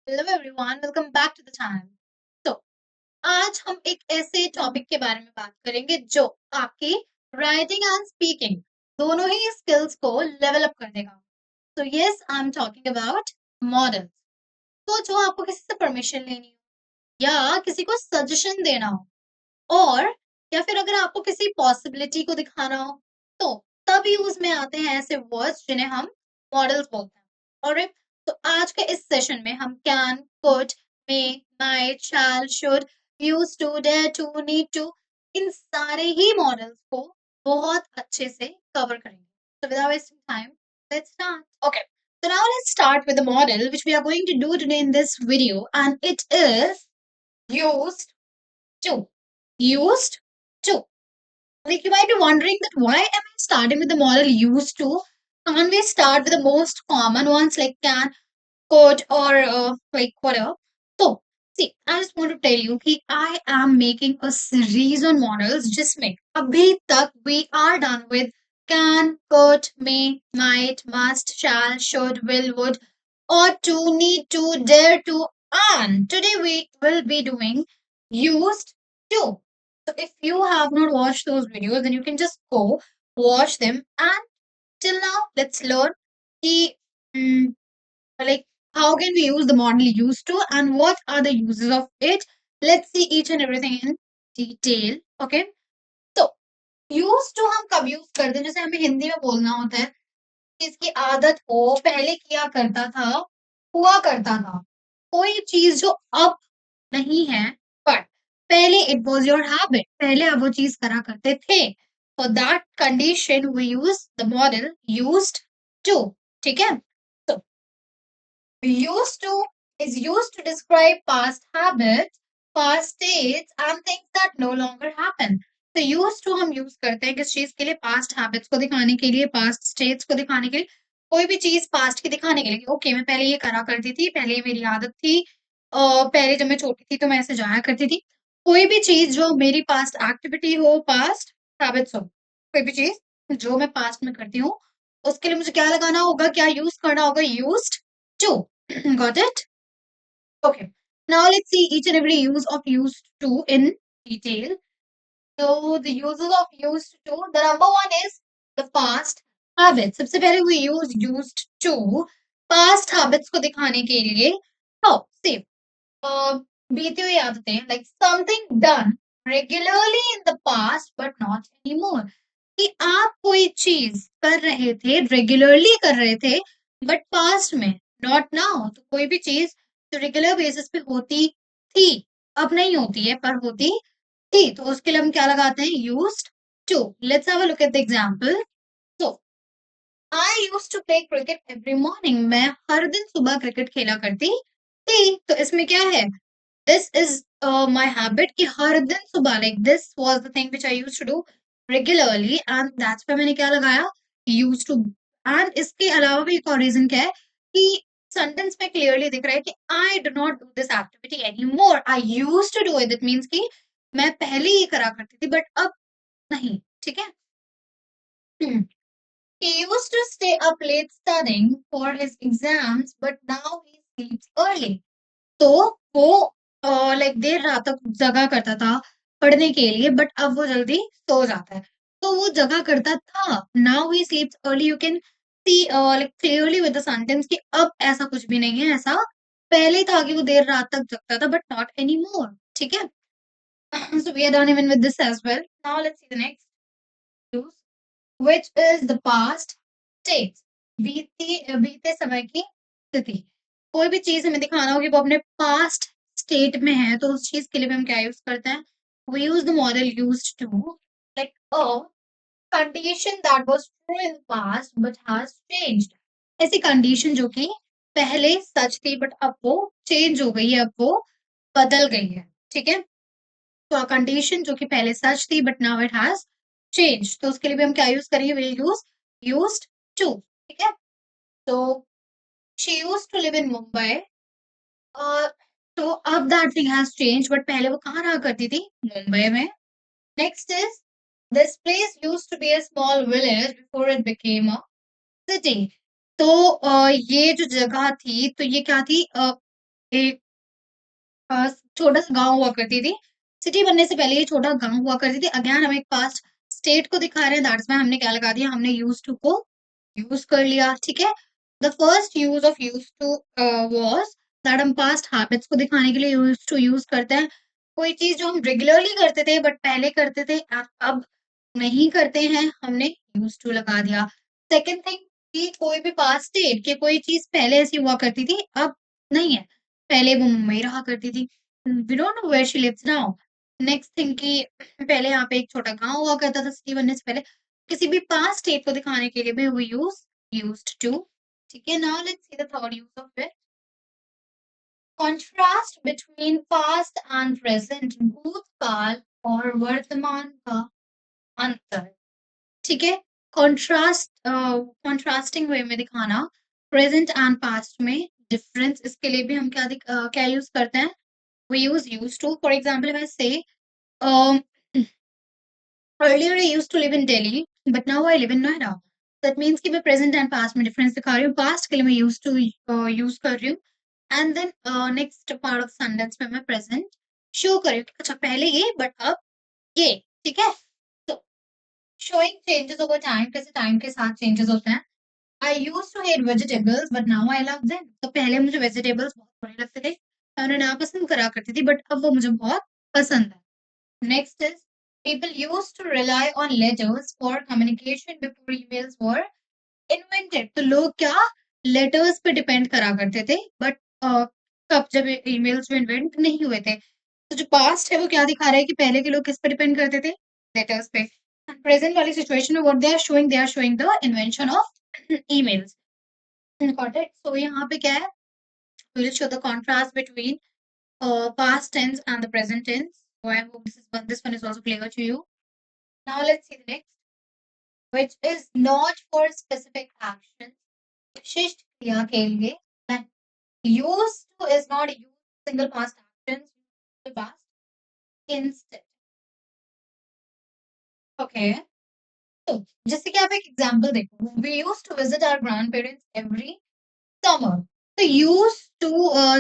Hello everyone, welcome back to the channel. तो आज हम एक ऐसे टॉपिक के बारे में बात करेंगे जो आपकी राइटिंग एंड स्पीकिंग दोनों ही स्किल्स को लेवल अप कर देगा। तो yes, I am talking about models. तो जो आपको किसी से परमिशन लेनी हो या किसी को सजेशन देना हो, और या फिर अगर आपको किसी पॉसिबिलिटी को दिखाना हो, तो तब यूज में आते हैं ऐसे वर्ड्स जिन्हें हम मॉडल्स बोलते हैं। और तो आज के इस सेशन में हम can, could, may, might, shall, should, use to, dare to, need to, इन सारे ही मॉडल्स को बहुत अच्छे से कवर करेंगे। So without wasting time, let's start. Okay. So now let's start with the model which we are going to do today in this video, and it is used to. Used to. Like, you might be wondering that why am I starting with the model used to? Can't we start with the most common ones like can, could, or like whatever? So, see, I just want to tell you that I am making a series on models जिसमें अभी तक we are done with can, could, may, might, must, shall, should, will, would, ought to, need to, dare to, and today we will be doing used to. So if you have not watched those videos, then you can just go watch them. And till now, let's learn the like how can we use the model used to and what are the uses of it. Let's see each and everything in detail. Okay. तो use to हम कब use करते हैं? जैसे हमें हिंदी में बोलना होता है कि इसकी आदत हो, पहले किया करता था, हुआ करता था। कोई चीज जो अब नहीं है, बट पहले इट वाज योर हैबिट, पहले आप वो चीज करा करते थे। For that condition we use the modal used to. ठीक है। तो used to is used to describe past habits, past states and things that no longer happen. तो used to हम यूज करते हैं किस चीज के लिए? पास्ट हैबिट्स को दिखाने के लिए, पास्ट स्टेट्स को दिखाने के लिए, कोई भी चीज पास्ट की दिखाने के लिए। ओके, मैं पहले ये करा करती थी, पहले ये मेरी आदत थी, पहले जब मैं छोटी थी तो मैं ऐसे जाया करती थी। कोई भी चीज जो मेरी पास्ट एक्टिविटी हो, पास्ट हैबिट्स हो, कोई भी चीज जो मैं पास्ट में करती हूँ, उसके लिए मुझे क्या लगाना होगा, क्या यूज करना होगा? Used to. Got it? Okay. Now let's see each and every use of used to in detail. So the uses of used to, the number one is the past habits. सबसे पहले we use used to past habits को दिखाने के लिए. How? See, बीती हुई आदतें, like something done regularly in the past but not anymore. कि आप कोई चीज कर रहे थे, रेगुलरली कर रहे थे, बट पास्ट में, नॉट नाउ। तो कोई भी चीज जो रेगुलर बेसिस पे होती थी, अब नहीं होती है पर होती थी, तो उसके लिए हम क्या लगाते हैं? Used to. Let's have a look at the example. So I used to play cricket every morning. मैं हर दिन सुबह क्रिकेट खेला करती थी। तो इसमें क्या है? दिस इज माय हैबिट कि हर दिन सुबह, like this was the thing which I used to do regularly, and that's पे मैंने क्या लगाया? Used to. एंड इसके अलावा भी एक और रीजन क्या है कि सेंटेंस में क्लियरली दिख रहा है कि I do not do this activity any more, I used to do it. It means कि मैं पहले ही करा करती थी बट अब नहीं। ठीक है। He used to stay up late studying for his exams, but now he sleeps early. तो वो लाइक देर रात तक जगा करता था पढ़ने के लिए, बट अब वो जल्दी सो जाता है। तो वो जगा करता था, now he स्लीप्स early. You can see like clearly with the sentence कि अब ऐसा कुछ भी नहीं है। ऐसा पहले था कि वो देर रात तक जगता था, बट नॉट एनी मोर। ठीक है। So we are done even with this as well. Now let's see the next use, which is the past tense. बीते समय की स्थिति। कोई भी चीज हमें दिखाना हो कि वो अपने पास्ट स्टेट में है, तो उस चीज के लिए भी हम क्या यूज करते हैं? We use the modal used to. Like a condition that was true in past but has changed. ऐसी कंडीशन जो कि पहले सच थी बट अब वो चेंज हो गई है, अब वो बदल गई है। ठीक है। तो कंडीशन जो कि पहले सच थी but now it has change, तो उसके लिए भी हम क्या यूज करेंगे? Will use used to. ठीक है। तो she used to live in Mumbai. तो अब that thing has change, but पहले वो कहाँ रहा करती थी? मुंबई में। Next is this place used to be a small village before it became a city. तो ये जो जगह थी, तो ये क्या थी? एक छोटा सा गांव हुआ करती थी। सिटी बनने से पहले ये छोटा गांव हुआ करती थी। अगेन हम एक पास्ट स्टेट को दिखा रहे हैं, दैट्स व्हाई हमने क्या लगा दिया, हमने यूज टू को यूज कर लिया। ठीक है, the first use of use to was that हम पास्ट हैबिट्स को दिखाने के लिए यूज टू यूज करते हैं। कोई चीज जो हम रेगुलरली करते थे बट पहले करते थे अब नहीं करते हैं, हमने यूज टू लगा दिया। सेकेंड थिंग कि कोई भी पास्ट स्टेट कि कोई चीज पहले ऐसी हुआ करती थी अब नहीं है, पहले वो मुंबई रहा करती थी, we don't know where she lives now. Next thing कि पहले यहाँ पे एक छोटा गांव हुआ करता था सिटी बनने से पहले। किसी भी पास्ट स्टेट को दिखाने के लिए भी वी यूज्ड टू। ठीक है, now let's see the third use of it. Contrast between past and present, भूतकाल और वर्तमान का अंतर। ठीक है, कॉन्ट्रास्टिंग वे में दिखाना प्रेजेंट एंड पास्ट में डिफरेंस। इसके लिए भी हम क्या यूज करते हैं, we use used to. For example, if I say, um, earlier I used to live in Delhi, but now I live in Noida. That means कि मैं present and past में difference दिखा रही हूँ। past के लिए मैं used to use कर रही हूँ, and then next part of sentence में मैं present show कर रही हूँ। अच्छा, पहले ये but अब ये। ठीक है, तो showing changes over time, कैसे time के साथ changes होते हैं। I used to hate vegetables, but now I love them. तो पहले मुझे vegetables बहुत बुरे लगते थे, मैं उन्हें नापसंद करा करती थी, बट अब वो मुझे बहुत पसंद है। Next is people used to rely on letters for communication before emails were invented. तो लोग क्या लेटर्स पे डिपेंड करा करते थे, बट कब जब ईमेल्स जो इन्वेंट नहीं हुए थे। तो जो पास्ट है वो क्या दिखा रहा है कि पहले के लोग किस पे डिपेंड करते थे, लेटर्स पे। प्रेजेंट वाली सिचुएशन में what they are showing the invention of emails. Got it. So यहाँ पे क्या है, will show the contrast between past tense and the present tense. So I hope this one is also clear to you. Now let's see the next, which is not for specific actions. विशिष्ट क्रिया के लिए and used to is not used single past actions, single past instead. Okay. तो जैसे कि आप एक example देखो, we used to visit our grandparents every summer. तो यूज टू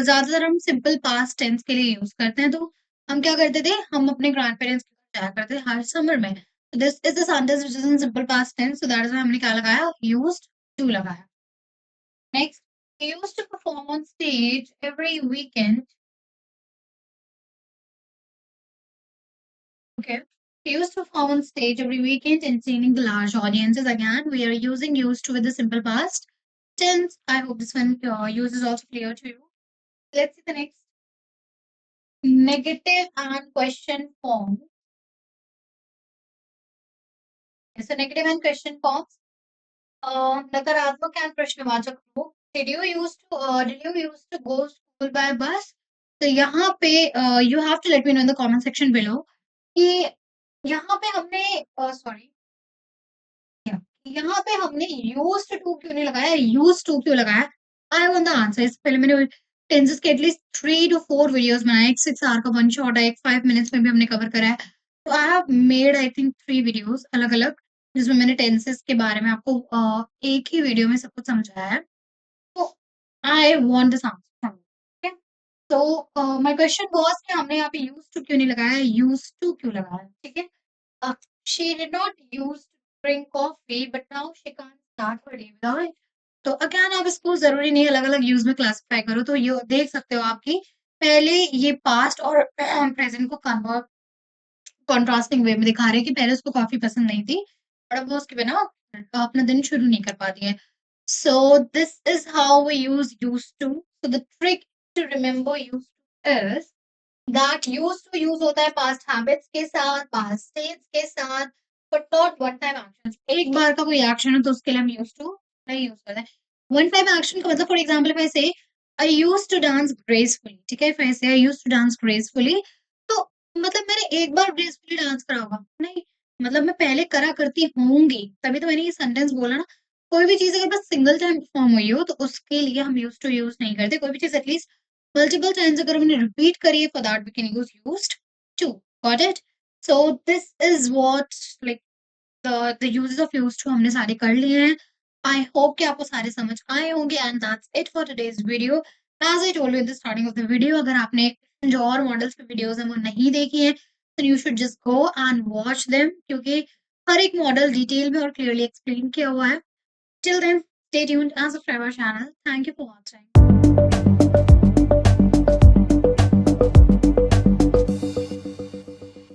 ज्यादातर हम सिंपल पास्ट टेंस के लिए यूज करते हैं। तो हम क्या करते थे, हम अपने ग्रैंड पेरेंट्स के घर जाया करते थे हर समर में। This is the sentence which is in simple past tense, so that is हमने क्या लगाया, यूज्ड टू लगाया। नेक्स्ट, he used to perform on stage every weekend. Okay, he used to perform on stage every weekend entertaining the large audiences. Again we are using used to with the simple past tense. I hope this one use is also clear to you. Let's see the next, negative and question form. So negative and question forms. नकारात्मक and प्रश्नवाचक रूप। Did you used to go school by bus? तो यहाँ पे you have to let me know in the comment section below कि यहाँ पे हमने सॉरी यहाँ पे हमने used to क्यों नहीं लगाया, used to क्यों लगाया। I want the answer। इससे पहले मैंने टेंसेस के एटलीस्ट 3 to 4 वीडियोस बनाए, एक 6 आवर का वन शॉट है, एक 5 मिनट्स में भी हमने कवर करा है। तो I have made I think 3 videos अलग अलग, जिसमें मैंने टेंसेस के बारे में आपको एक ही वीडियो में सब कुछ समझाया है। तो आई वांट दिस आंसर। ठीक है, तो माय क्वेश्चन वाज कि हमने यहाँ पे यूज्ड टू क्यों नहीं लगाया, यूज्ड टू क्यों लगाया। ठीक है, she did not use to drink coffee but now she can't start her day without it. तो अगेन आप इसको जरूरी नहीं अलग-अलग यूज में क्लासिफाई करो, तो ये देख सकते हो आपकी पहले ये पास्ट और प्रेजेंट को कॉन्ट्रास्टिंग वे में दिखा रहे हैं कि पहले उसको कॉफी पसंद नहीं थी और अब वो उसके बिना अपना दिन शुरू नहीं कर पाती है। So this is how we use to. So the trick to remember use is that use to use होता है पास्ट हैबिट्स के साथ, पास्ट टेंस के साथ, but not one time action. एक बार का कोई एक्शन है तो उसके लिए हम यूज टू नहीं यूज करते हैं। वन टाइम एक्शन का मतलब for example if I say I used to dance gracefully. ठीक है, if I say I used to dance gracefully, तो मतलब मैंने एक बार ग्रेसफुली डांस करा होगा नहीं, मतलब मैं पहले करा करती होंगी, तभी तो मैंने ये सेंटेंस बोला ना। कोई भी चीज अगर बस सिंगल टाइम परफॉर्म हुई हो तो उसके लिए हम यूज टू यूज नहीं करते। कोई भी चीज एटलीस्ट मल्टीपल टाइम्स अगर हमने रिपीट करी है, for that we can use used to. Got it. So this is what like the uses of used to हमने सारे कर लिए हैं। आई होप कि आपको सारे समझ आए होंगे, and that's it for today's video. As I told you in the starting of the video, अगर आपने जो और मॉडल्स पे वीडियोज़ हैं वो नहीं देखी हैं, then you should just go and watch them, क्योंकि हर एक मॉडल डिटेल में और क्लियरली एक्सप्लेन किया हुआ है। Till then, stay tuned and subscribe our channel. Thank you for watching.